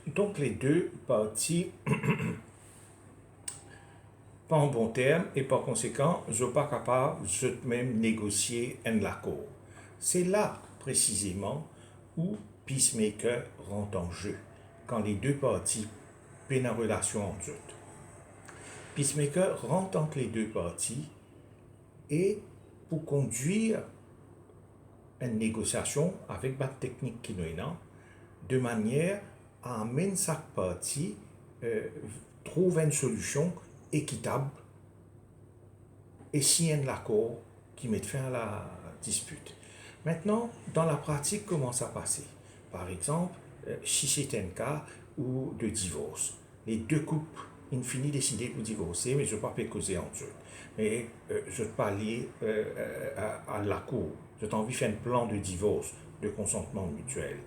Donc les deux parties pas en bon terme et par conséquent, je ne suis pas capable de même négocier un accord. C'est là précisément où Peacemaker rentre en jeu, quand les deux parties peinent en relation entre eux. Peacemaker rentre entre les deux parties et pour conduire une négociation avec la technique qui nous est là, de manière à amener chaque partie trouve une solution équitable et signe un accord qui met fin à la dispute. Maintenant, dans la pratique, comment ça passe? Par exemple, si c'est un cas de divorce, les deux couples in fine décident pour divorcer, mais je ne vais pas causer entre eux. Mais je vais parler à la cour. J'ai envie de faire un plan de divorce, de consentement mutuel.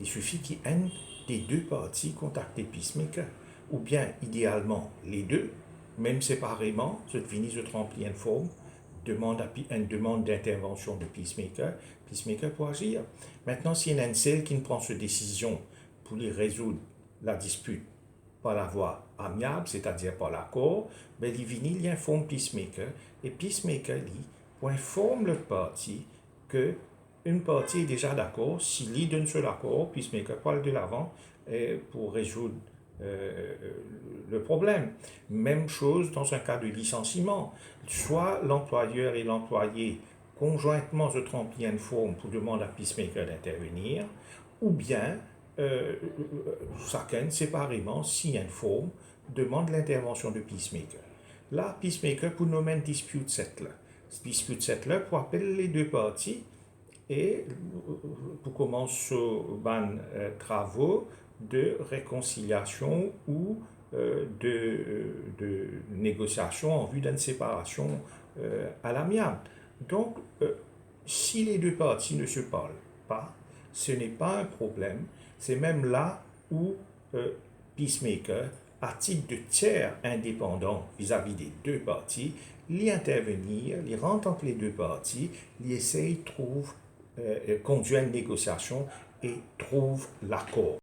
Il suffit qu'un des deux parties contacte les peacemakers, ou bien idéalement les deux, même séparément, je finis, je remplis une forme, une demande d'intervention de peacemaker pour agir. Maintenant, s'il y a un seul qui ne prend cette décision pour les résoudre la dispute par la voie amiable, c'est-à-dire par l'accord, ben, il informe peacemaker, et peacemaker, lui, informe le parti que une partie est déjà d'accord, s'il lit d'un seul accord, peacemaker parle de l'avant pour résoudre le problème. Même chose dans un cas de licenciement. Soit l'employeur et l'employé conjointement se remplissent une forme pour demander à Peacemaker d'intervenir, ou bien chacun séparément signe une forme, demande l'intervention de Peacemaker. Là, Peacemaker pour nommer une dispute settler. Dispute settler pour appeler les deux parties et pour commencer les travaux de réconciliation ou de négociation en vue d'une séparation à l'amiable. Donc, si les deux parties ne se parlent pas, ce n'est pas un problème. C'est même là où Peacemaker, à titre de tiers indépendant vis-à-vis des deux parties, l'y intervenir, l'y rentre entre les deux parties, l'y essaye, trouve, conduit une négociation et trouve l'accord.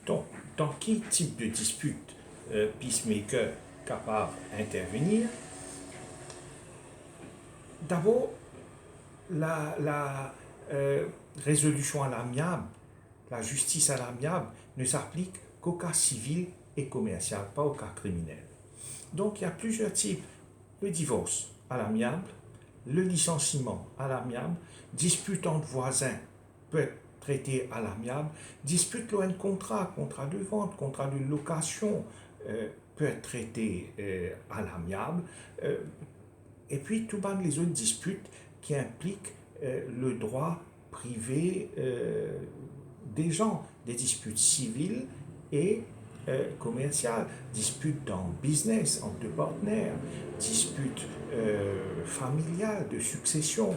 Donc, dans quel type de dispute Peacemaker capable d'intervenir? D'abord, la résolution à l'amiable, la justice à l'amiable ne s'applique qu'au cas civil et commercial, pas au cas criminel. Donc, il y a plusieurs types. Le divorce à l'amiable, le licenciement à l'amiable, dispute entre voisins peut être traité à l'amiable, dispute loin de contrat de vente, contrat de location peut être traité à l'amiable. Et puis, tout bas les autres disputes qui impliquent le droit privé des gens, des disputes civiles et commerciales, disputes dans le business entre deux partenaires, disputes familiales, de succession,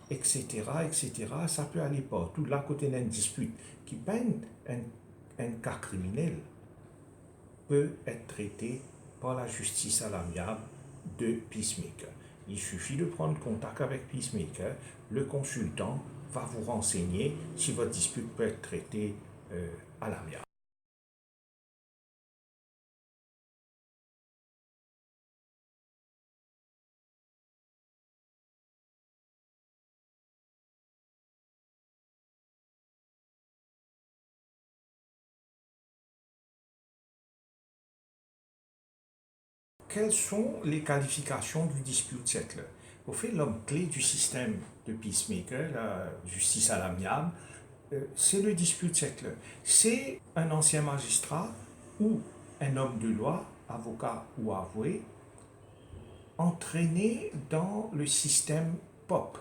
etc., etc. Ça peut aller partout. Là, côté d'une dispute qui peine un cas criminel peut être traité par la justice à l'amiable de Peacemaker. Il suffit de prendre contact avec Peacemaker, le consultant va vous renseigner si votre dispute peut être traitée à l'amiable. Quelles sont les qualifications du dispute settler? Au fait, l'homme clé du système de Peacemaker, la justice à l'amiable, c'est le dispute settler. C'est un ancien magistrat ou un homme de loi, avocat ou avoué, entraîné dans le système POP,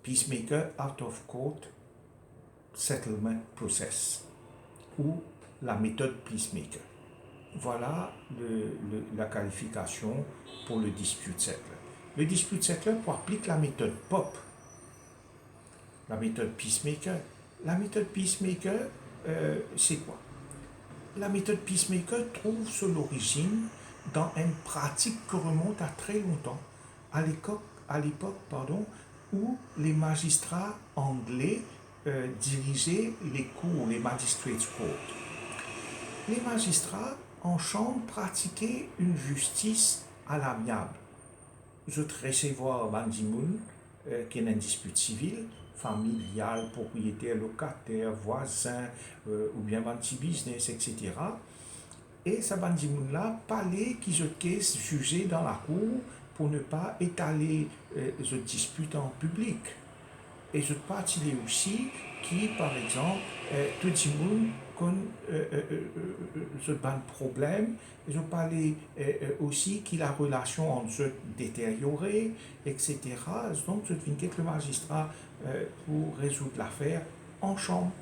Peacemaker Out of Court Settlement Process, ou la méthode Peacemaker. Voilà la qualification pour le dispute settler. Le dispute settler applique la méthode POP, la méthode Peacemaker. La méthode Peacemaker, c'est quoi? la méthode Peacemaker trouve son origine dans une pratique qui remonte à très longtemps, à l'époque où les magistrats anglais dirigeaient les cours, les magistrates courts. Les magistrats en chambre pratiquaient une justice à l'amiable. Je recevoir Bandimoun, qui est une dispute civile, familiale, propriétaire, locataire, voisin, ou bien un petit business, etc. Et ça Bandimoun-là parlait qu'ils étaient jugés dans la cour pour ne pas étaler les disputes en public. Et je partie aussi qui, par exemple, tout le monde ce problème. Je parlais aussi que la relation entre eux détériorée, etc. Donc, je viens que le magistrat pour résoudre l'affaire en chambre.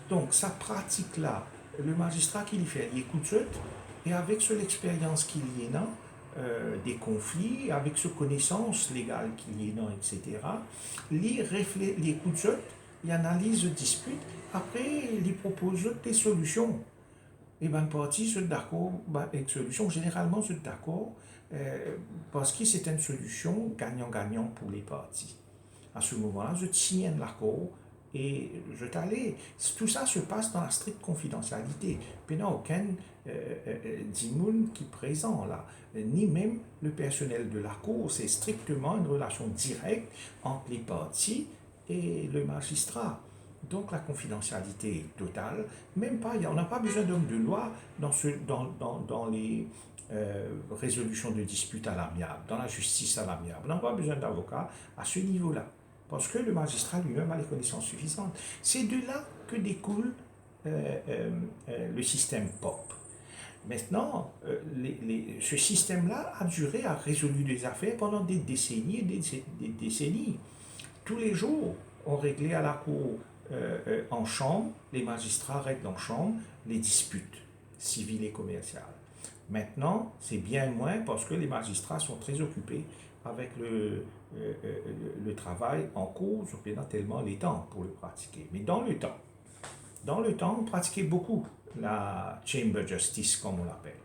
Donc, sa pratique-là, le magistrat qui lui fait, il écoute et avec l'expérience qu'il y a, des conflits, avec ce connaissance légale qu'il y a, etc., il écoute, il analyse les disputes, après il propose des solutions. Et bien, partie, je suis d'accord avec solution. Généralement, je suis d'accord parce que c'est une solution gagnant-gagnant pour les parties. À ce moment-là, je tiens l'accord et je t'allais. Tout ça se passe dans la stricte confidentialité. Il n'y a aucun dimoun qui est présent là, ni même le personnel de la cour. C'est strictement une relation directe entre les parties et le magistrat. Donc la confidentialité est totale. Même pas, on n'a pas besoin d'homme de loi dans les résolutions de disputes à l'amiable, dans la justice à l'amiable. On n'a pas besoin d'avocat à ce niveau-là. Parce que le magistrat lui-même a les connaissances suffisantes. C'est de là que découle le système POP. Maintenant, ce système-là a duré à résoudre des affaires pendant des décennies et des décennies. Tous les jours, on réglait à la cour en chambre, les magistrats règlent en chambre les disputes civiles et commerciales. Maintenant, c'est bien moins parce que les magistrats sont très occupés avec le travail en cours, je n'ai pas tellement les temps pour le pratiquer. Mais dans le temps, on pratiquait beaucoup la chamber justice, comme on l'appelle.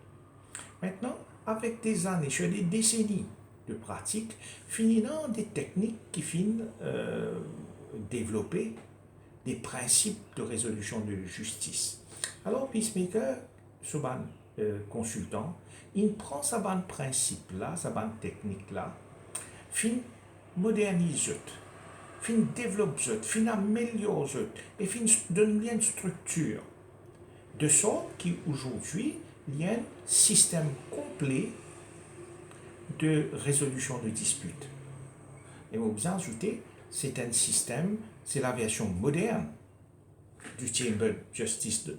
Maintenant, avec des années, sur des décennies de pratique, finissant des techniques qui finissent développer des principes de résolution de justice. Alors, Peacemaker, ce consultant, il prend sa bande principe-là, sa bande technique-là, fin modernise, fin développe, fin améliore, et fin donne une structure. De sorte qu'aujourd'hui, il y a un système complet de résolution de disputes. Et vous bien ajouter, c'est un système, c'est la version moderne du Chamber Justice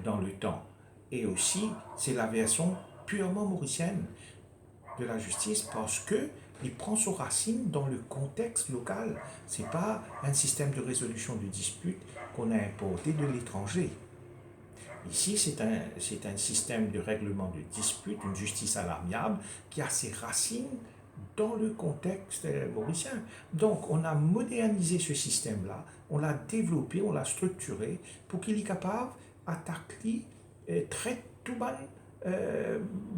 dans le temps. Et aussi, c'est la version purement mauricienne de la justice parce que il prend son racine dans le contexte local. Ce n'est pas un système de résolution de disputes qu'on a importé de l'étranger. Ici, c'est un système de règlement de disputes, une justice à l'amiable qui a ses racines dans le contexte mauricien. Donc, on a modernisé ce système-là, on l'a développé, on l'a structuré pour qu'il est capable d'attaquer traite tout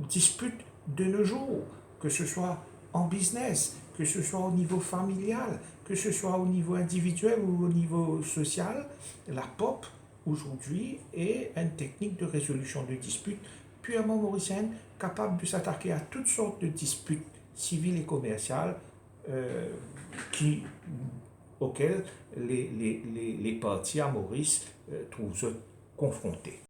dispute de nos jours, que ce soit en business, que ce soit au niveau familial, que ce soit au niveau individuel ou au niveau social. La POP aujourd'hui est une technique de résolution de disputes purement mauricienne, capable de s'attaquer à toutes sortes de disputes civiles et commerciales auxquelles les parties à Maurice trouvent confrontés.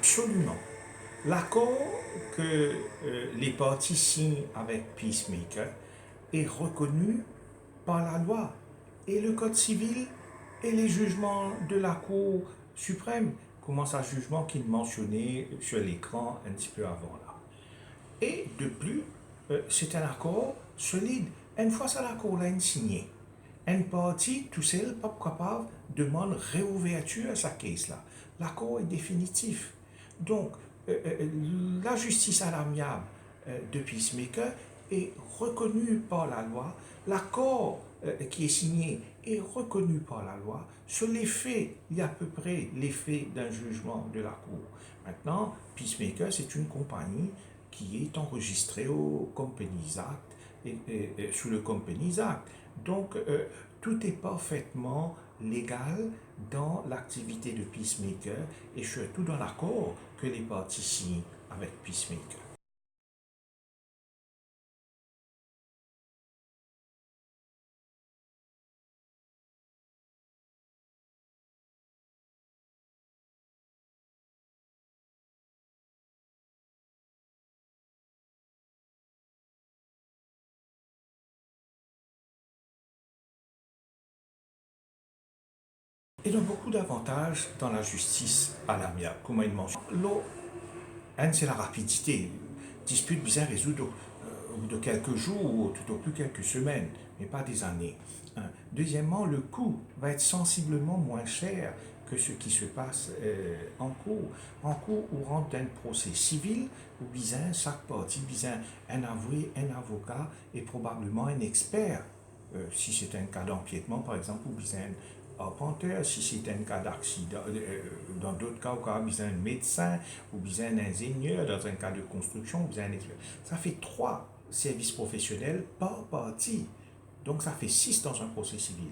Absolument. L'accord que les parties signent avec Peacemaker est reconnu par la loi. Et le Code civil Et les jugements de la Cour suprême, comment ça, jugement qu'il mentionnait sur l'écran un petit peu avant là. Et de plus, c'est un accord solide. Une fois ça l'accord là signé, une partie, tout seul, pas capable, demande réouverture à sa caisse là. L'accord est définitif. Donc, la justice à l'amiable de Peacemaker est reconnue par la loi. L'accord qui est signé est reconnu par la loi. Sur les faits, il y a à peu près l'effet d'un jugement de la Cour. Maintenant, Peacemaker, c'est une compagnie qui est enregistrée au Companies Act sous le Companies Act. Donc, tout est parfaitement légal dans l'activité de Peacemaker et surtout dans l'accord que les parties signent avec Peacemaker. Il y a beaucoup d'avantages dans la justice à l'amiable, comme il mentionne. Un, c'est la rapidité. Dispute bien résoudre au bout de quelques jours ou tout au plus quelques semaines, mais pas des années. Deuxièmement, le coût va être sensiblement moins cher que ce qui se passe en cours. En cours, on rentre d'un procès civil où bien chaque partie, bien un avoué, un avocat et probablement un expert. Si c'est un cas d'empiètement, par exemple, ou bien un arpenteur, si c'est un cas d'accident, dans d'autres cas, on a besoin d'un médecin, ou bien un ingénieur, dans un cas de construction, ou bien un expert. Ça fait 3 services professionnels par partie. Donc ça fait 6 dans un procès civil.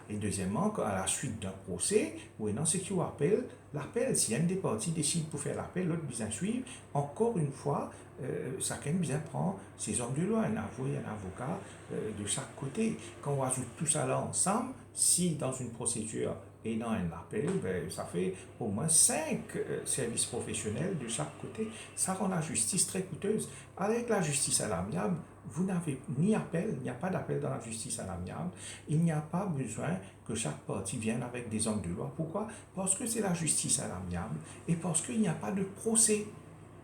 Et deuxièmement, à la suite d'un procès, ou non, ce qui appelle l'appel. Si une des parties décide pour faire l'appel, l'autre bien suivre. Encore une fois, chacun bien prend ses hommes de loi, un avoué, un avocat de chaque côté. Quand on ajoute tout ça là ensemble, si dans une procédure et dans un appel, ben, ça fait au moins 5 services professionnels de chaque côté. Ça rend la justice très coûteuse. Avec la justice à l'amiable, vous n'avez ni appel, il n'y a pas d'appel dans la justice à l'amiable, il n'y a pas besoin que chaque partie vienne avec des hommes de loi. Pourquoi? Parce que c'est la justice à l'amiable et parce qu'il n'y a pas de procès.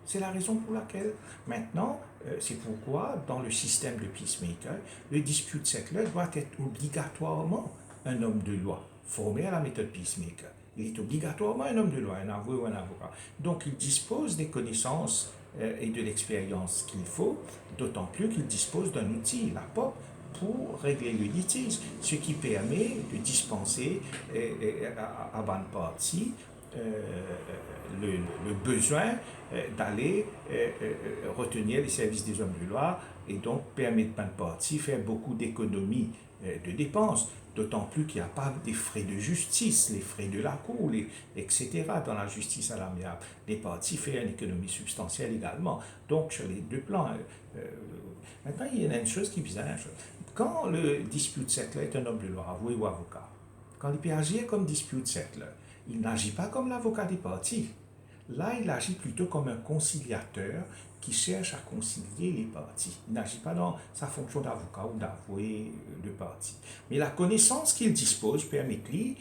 C'est la raison pour laquelle, maintenant, c'est pourquoi, dans le système de Peacemaker, le dispute settler doit être obligatoirement un homme de loi, formé à la méthode Peacemaker. Il est obligatoirement un homme de loi, un avoué ou un avocat. Donc, il dispose des connaissances et de l'expérience qu'il faut, d'autant plus qu'il dispose d'un outil, la POP, pour régler le litige, ce qui permet de dispenser à bonne partie le besoin d'aller retenir les services des hommes de loi et donc permettre à une partie faire beaucoup d'économies de dépenses. D'autant plus qu'il n'y a pas des frais de justice, les frais de la cour, etc. Dans la justice à l'amiable. Les parties font une économie substantielle également. Donc, sur les deux plans. Maintenant, il y a une chose qui est bizarre. Quand le dispute settler est un homme de loi, avoué ou avocat, quand il peut agir comme dispute settler, il n'agit pas comme l'avocat des parties. Là, il agit plutôt comme un conciliateur qui cherche à concilier les parties. Il n'agit pas dans sa fonction d'avocat ou d'avoué de partie. Mais la connaissance qu'il dispose permet qu'il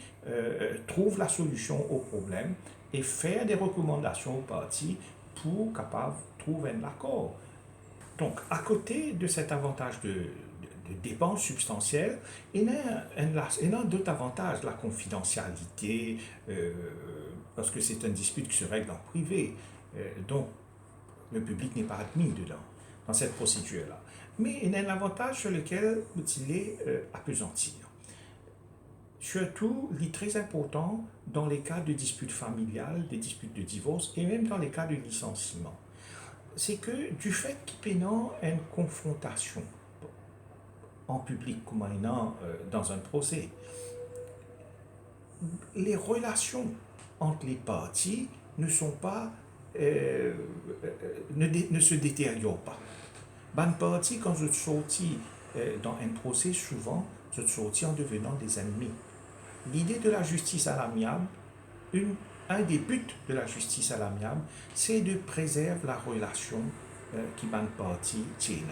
trouve la solution au problème et faire des recommandations aux parties pour capable trouver un accord. Donc, à côté de cet avantage de dépenses substantielles, il y a d'autres avantages, la confidentialité, parce que c'est un dispute qui se règle en privé. Donc, le public n'est pas admis dedans, dans cette procédure-là. Mais il y a un avantage sur lequel il est appesantir. Surtout, il est très important dans les cas de disputes familiales, des disputes de divorce et même dans les cas de licenciement. C'est que du fait qu'il y a une confrontation en public comme dans un procès, les relations entre les parties ne sont pas ne se détériorent pas. Bonne partie, quand je sortis dans un procès, souvent, je sortis en devenant des ennemis. L'idée de la justice à l'amiable, un des buts de la justice à l'amiable, c'est de préserver la relation qui va partie, qui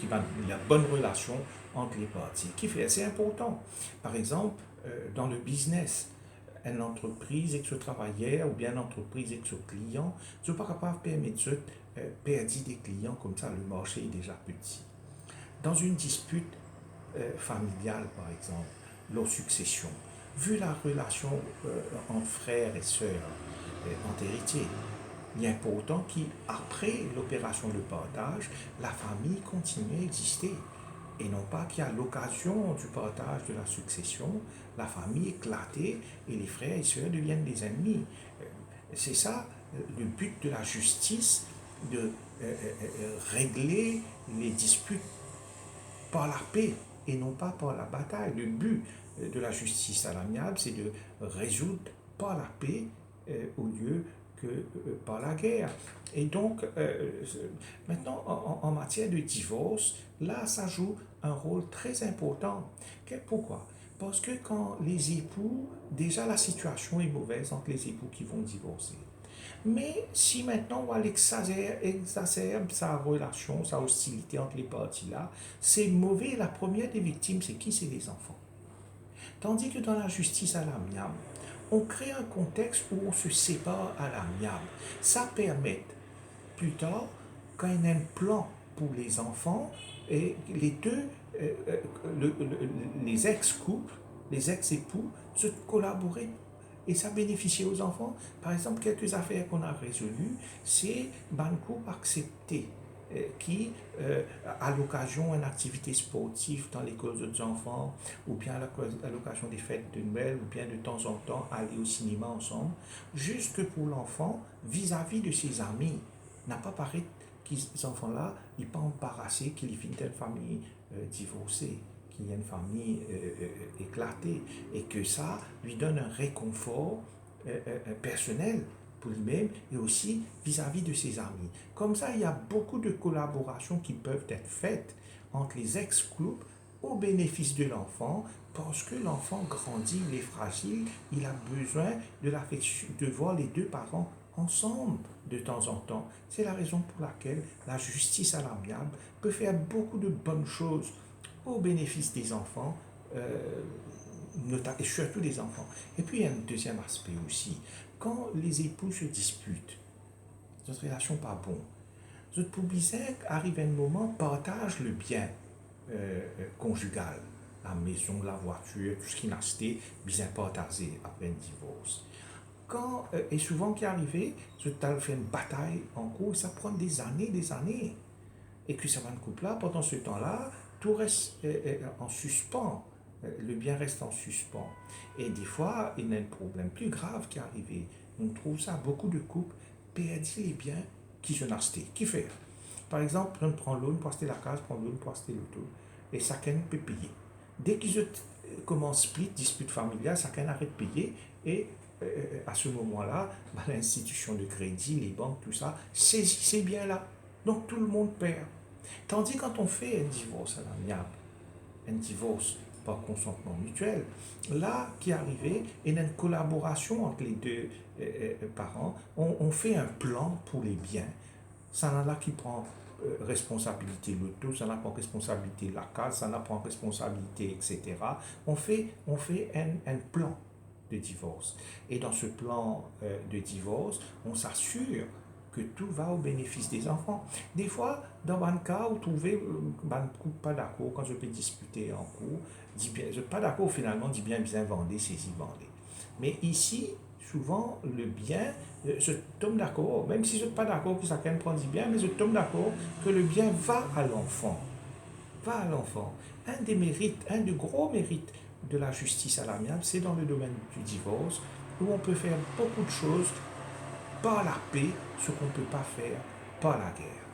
va la bonne relation entre les parties. Qui fait, c'est important. Par exemple, dans le business, une entreprise avec ce travailleur ou bien une entreprise avec ce client, je ne suis pas capable de permettre de perdre des clients comme ça, le marché est déjà petit. Dans une dispute familiale, par exemple, la succession, vu la relation entre frères et sœurs, entre héritiers, il est important qu'après l'opération de partage, la famille continue à exister. Et non pas qu'à l'occasion du partage de la succession, la famille éclatée et les frères et sœurs deviennent des ennemis. C'est ça le but de la justice, de régler les disputes par la paix et non pas par la bataille. Le but de la justice à l'amiable, c'est de résoudre par la paix au lieu que par la guerre. Et donc, maintenant, en matière de divorce, là, ça joue un rôle très important. Pourquoi? Parce que quand les époux, déjà la situation est mauvaise entre les époux qui vont divorcer. Mais si maintenant on exacerbe sa relation, sa hostilité entre les parties là, c'est mauvais. La première des victimes, c'est qui? C'est les enfants. Tandis que dans la justice à l'amiable, on crée un contexte où on se sépare à l'amiable. Ça permet plus tard, quand il y a un plan pour les enfants, et les deux, les ex-couples, les ex-époux, se collaborer et ça bénéficie aux enfants. Par exemple, quelques affaires qu'on a résolues, c'est un couple accepté qui, à l'occasion d'une activité sportive dans l'école des enfants, ou bien à l'occasion des fêtes de Noël, ou bien de temps en temps aller au cinéma ensemble, juste que pour l'enfant, vis-à-vis de ses amis, n'a pas paru que ces enfants-là, ils ne sont pas embarrassés qu'il y ait une telle famille divorcée, qu'il y ait une famille éclatée, et que ça lui donne un réconfort personnel pour lui-même et aussi vis-à-vis de ses amis. Comme ça, il y a beaucoup de collaborations qui peuvent être faites entre les ex-couples au bénéfice de l'enfant, parce que l'enfant grandit, il est fragile, il a besoin de l'affection, de voir les deux parents ensemble de temps en temps. C'est la raison pour laquelle la justice à l'amiable peut faire beaucoup de bonnes choses au bénéfice des enfants, et surtout des enfants. Et puis il y a un deuxième aspect aussi. Quand les époux se disputent, notre relation pas bon, notre public arrive à un moment, partage le bien conjugal, la maison, la voiture, tout ce qui n'a acheté, bien partagé après un divorce. Quand, et souvent qui est arrivé, je fait une bataille en cours, ça prend des années. Et que ça va un couple-là, pendant ce temps-là, tout reste en suspens. Le bien reste en suspens. Et des fois, il y a un problème plus grave qui est arrivé. On trouve ça, beaucoup de couples perdent les biens qu'ils ont achetés. Qui fait? Par exemple, on prend l'autre pour acheter la case, prend l'autre pour acheter l'auto. Et chacun peut payer. Dès qu'ils commencent split, dispute familiale, chacun arrête de payer. Et à ce moment-là, l'institution de crédit, les banques, tout ça, saisit ces biens-là. Donc tout le monde perd. Tandis quand on fait un divorce à l'amiable, un divorce par consentement mutuel, là qui est arrivé, il y a une collaboration entre les deux parents, on fait un plan pour les biens. Ça en a là qui prend responsabilité l'auto, ça en a prend responsabilité la case, ça en a prend responsabilité, etc. On fait un plan de divorce. Et dans ce plan de divorce, on s'assure que tout va au bénéfice des enfants. Des fois, dans un cas où trouver pas d'accord, quand je peux discuter en cours, dit bien, je pas d'accord finalement, dit bien vendez, saisis, vendez. Mais ici, souvent, le bien, je tombe d'accord, même si je ne suis pas d'accord que chacun prend du bien, mais je tombe d'accord que le bien va à l'enfant. Va à l'enfant. Un des mérites, un des gros mérites de la justice à l'amiable, c'est dans le domaine du divorce, où on peut faire beaucoup de choses par la paix, ce qu'on ne peut pas faire par la guerre.